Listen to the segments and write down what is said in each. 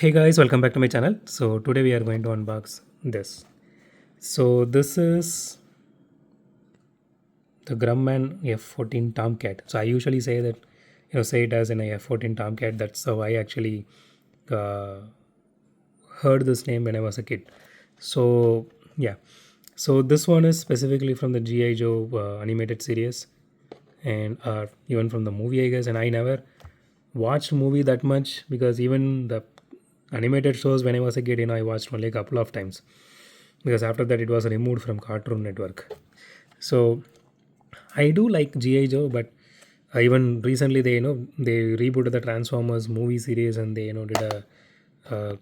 Hey guys, welcome back to my channel. So today we are going to unbox this. So this is the Grumman F14 Tomcat. So I usually say that, say it as an F14 Tomcat. That's how I actually uh, heard this name when I was a kid. So yeah, so this one is specifically from the GI Joe animated series, and even from the movie, I guess. And I never watched movie that much because even the animated shows when I was a kid, I watched only a couple of times because after that it was removed from Cartoon Network. So I do like GI Joe, but even recently they rebooted the Transformers movie series and they did a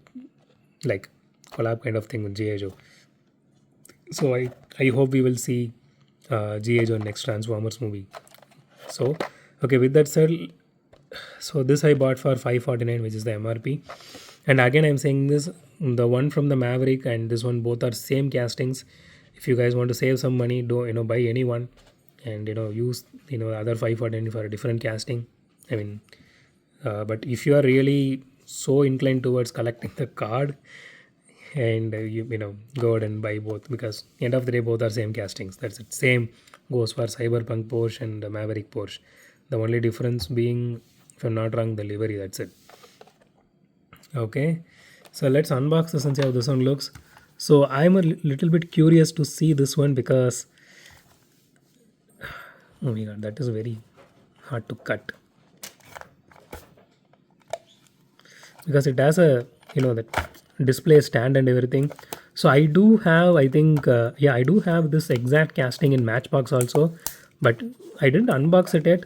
like collab kind of thing with GI Joe. So I hope we will see GI Joe next Transformers movie. So okay, with that said, so this I bought for 549, which is the MRP. And again, I'm saying this, the one from the Maverick and this one both are same castings. If you guys want to save some money, do buy any one, and use the other 549 for a different casting. I mean, but if you are really so inclined towards collecting the card, and go ahead and buy both, because end of the day both are same castings. That's it. Same goes for Cyberpunk Porsche and the Maverick Porsche. The only difference being, if I'm not wrong, the livery. That's it. Okay, so let's unbox this and see how this one looks. So I'm a little bit curious to see this one because, oh my god, that is very hard to cut, because it has a that display stand and everything. So I do have, I think, yeah, I do have this exact casting in Matchbox also, but I didn't unbox it yet.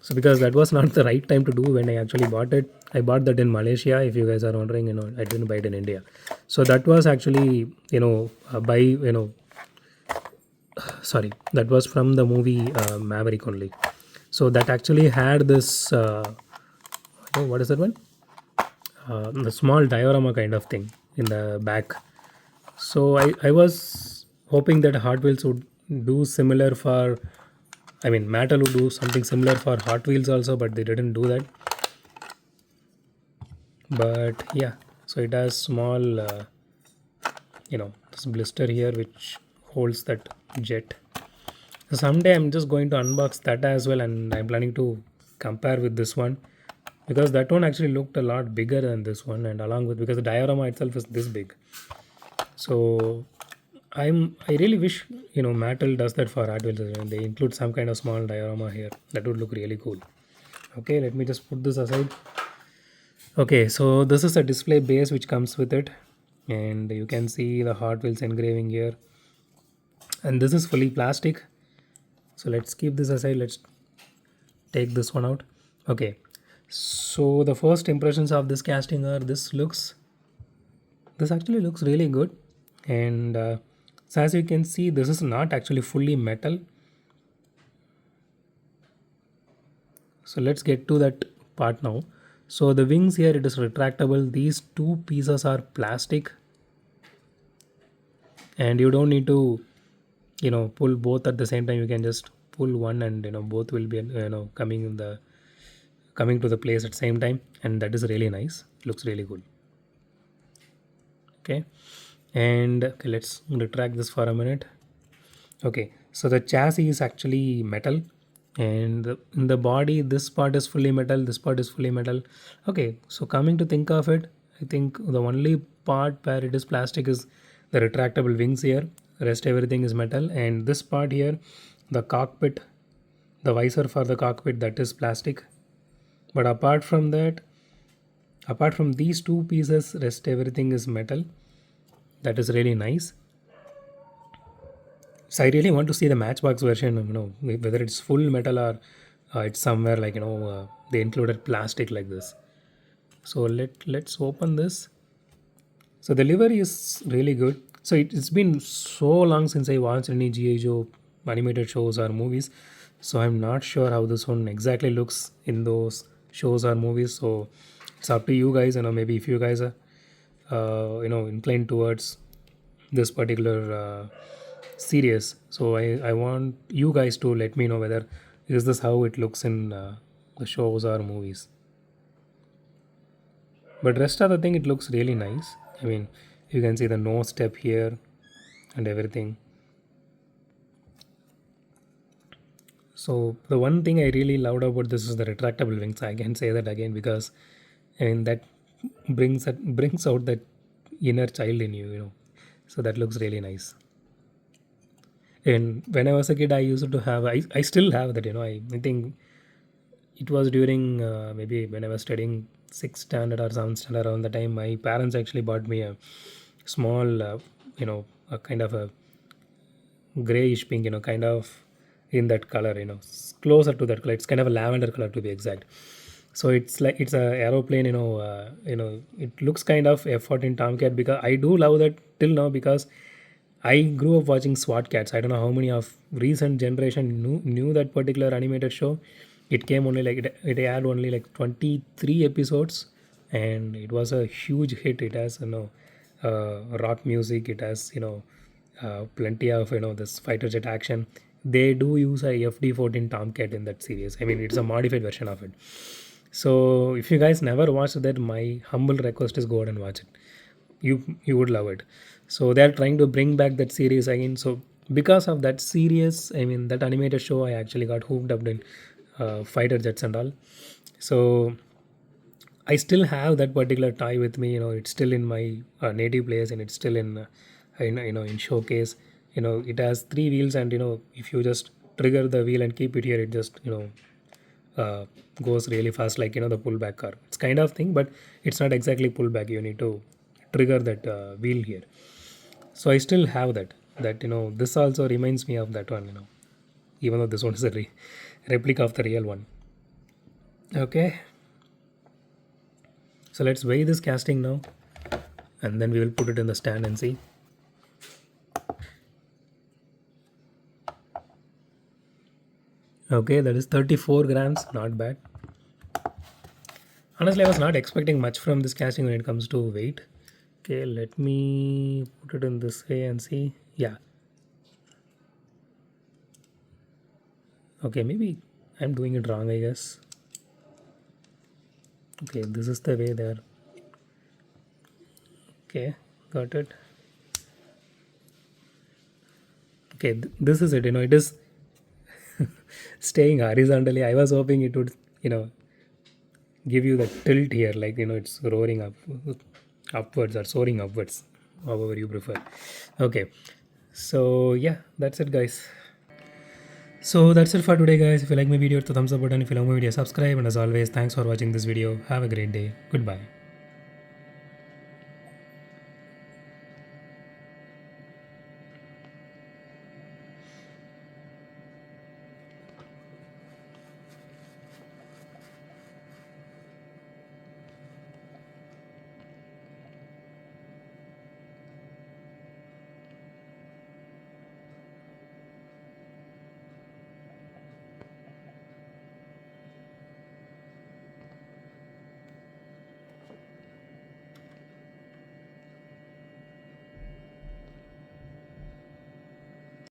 So because that was not the right time to do when I actually bought it. I bought that in Malaysia. If you guys are wondering, I didn't buy it in India. So that was actually, by, sorry, that was from the movie Maverick only. So that actually had this, oh, what is that one? The small diorama kind of thing in the back. So I was hoping that Hot Wheels would do similar for, I mean, Mattel would do something similar for Hot Wheels also, but they didn't do that. But yeah, so it has small, this blister here which holds that jet. So someday I'm just going to unbox that as well, and I'm planning to compare with this one, because that one actually looked a lot bigger than this one, and along with, because the diorama itself is this big. So I really wish Mattel does that for Hot Wheels. They include some kind of small diorama here. That would look really cool. Okay, let me just put this aside. Okay, so this is a display base which comes with it, and you can see the Hot Wheels engraving here, and this is fully plastic. So let's keep this aside. Let's take this one out. Okay, so the first impressions of this casting are, this actually looks really good. And so as you can see, this is not actually fully metal. So let's get to that part now. So the wings here, it is retractable. These two pieces are plastic, and you don't need to pull both at the same time. You can just pull one, and both will be coming to the place at the same time, and that is really nice. Looks really good. Okay, and okay, let's retract this for a minute. Okay, so the chassis is actually metal, and in the body, this part is fully metal, this part is fully metal. Okay, so coming to think of it, I think the only part where it is plastic is the retractable wings here. Rest everything is metal, and this part here, the cockpit, the visor for the cockpit, that is plastic. But apart from that, apart from these two pieces, rest everything is metal. That is really nice. So I really want to see the Matchbox version, whether it's full metal or it's somewhere like they included plastic like this. So let's open this. So the livery is really good. So it's been so long since I watched any GI Joe animated shows or movies. So I'm not sure how this one exactly looks in those shows or movies. So it's up to you guys. Maybe if you guys are inclined towards this particular series, so I want you guys to let me know whether is this how it looks in the shows or movies. But rest of the thing, it looks really nice. I mean, you can see the no step here and everything. So the one thing I really loved about this is the retractable wings. I can say that again because I mean that brings out that inner child in you, you know. So that looks really nice. And when I was a kid, I used to have I still have that, you know. I think it was during maybe when I was studying sixth standard or seventh standard around the time. My parents actually bought me a small, you know, a kind of a grayish pink, you know, kind of in that color, you know, closer to that color. It's kind of a lavender color to be exact. So it's like it's a aeroplane, you know, it looks kind of F14 Tomcat because I do love that till now because I grew up watching SWAT Cats. I don't know how many of recent generation knew that particular animated show. It came only like it had only like 23 episodes, and it was a huge hit. It has, you know, rock music. It has, you know, plenty of, you know, this fighter jet action. They do use a FD14 Tomcat in that series. I mean, it's a modified version of it. So if you guys never watched that, my humble request is go ahead and watch it. You would love it. So they are trying to bring back that series again. So because of that series, I mean that animated show, I actually got hooked up in fighter jets and all. So I still have that particular toy with me. You know, it's still in my native place, and it's still you know, in showcase. You know, it has three wheels, and you know, if you just trigger the wheel and keep it here, it just, you know, goes really fast, like, you know, the pullback car. It's kind of thing, but it's not exactly pullback. You need to trigger that wheel here. So I still have that. That, you know, this also reminds me of that one. You know, even though this one is a replica of the real one. Okay, so let's weigh this casting now, and then we will put it in the stand and see. Okay, that is 34 grams. Not bad. Honestly, I was not expecting much from this casting when it comes to weight. Okay, let me put it in this way and see. Yeah. Okay, maybe I'm doing it wrong, I guess. Okay, this is the way there. Okay, got it. Okay, this is it. You know, it is staying horizontally. I was hoping it would, you know, give you the tilt here, like, you know, it's roaring up upwards or soaring upwards, however you prefer. Okay, so yeah, that's it, guys. So that's it for today, guys. If you like my video, hit the thumbs up button. If you like my video, subscribe. And as always, thanks for watching this video. Have a great day. Goodbye.